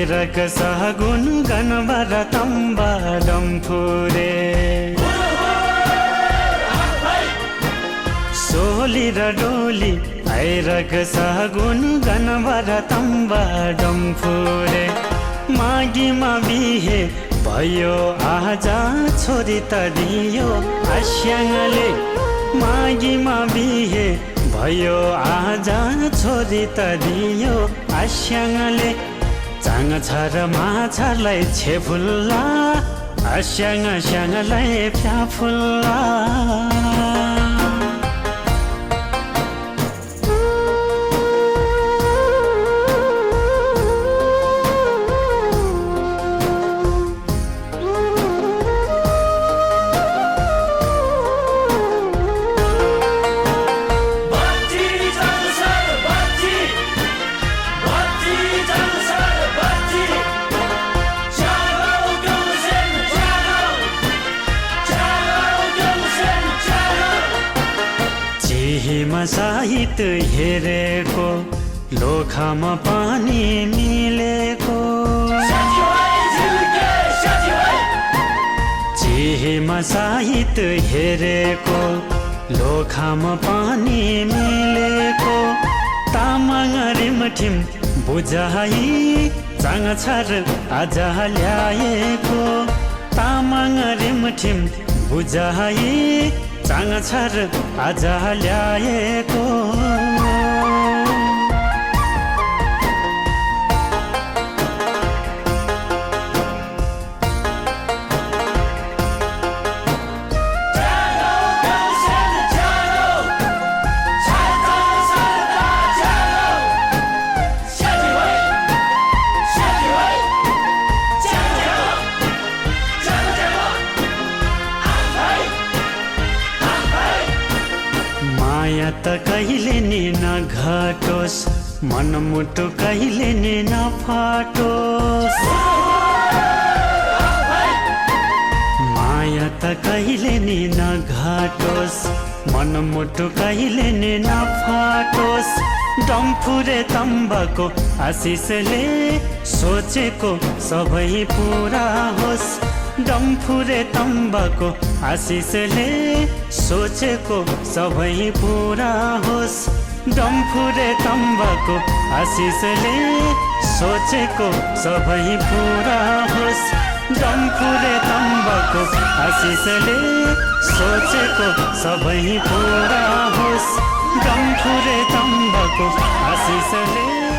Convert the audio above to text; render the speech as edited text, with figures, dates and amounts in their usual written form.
ऐरक सहगुन गनबर तम्बा डम्फुरे सोली र डोली ऐरक सहगुन गनबर तम्बा डम्फुरे मागीमा बिहे भयो आजा छोरी त दियो आस्याङले मागीमा बिहे भयो आजा छोरी त दियो आस्याङले चाङ छ र माछालाई छेफुल्ला आस्याङ स्याङलाई फ्याफुल्ला हिमा साहित्य हेरेको लोखामा पानी मिलेको चिहिमा साहित्य हेरेको लोखामा पानी मिलेको तामाङ रिमठिम बुझाइ चाङ छर आज ल्याएको तामाङ रिमठिम बुझाइ चाङ छर आज ल्याएको माया त कहिले नि नघटोस् मनमुटु कहिले नि नफाटोस् माया त कहिले नि नघटोस् मनमुटु कहिले नि नफाटोस् डम्फुरे तम्बाको आशिषले सोचेको सबै पुरा होस् डम्फुरे तम्बाको आशिषले सोचेको सबै पुरा होस् डम्फुरे तम्बाको आशिषले सोचेको सबै पुरा होस् डम्फुरे तम्बाको आशिषले सोचेको सबै पुरा होस् डम्फुरे तम्बाको आशिषले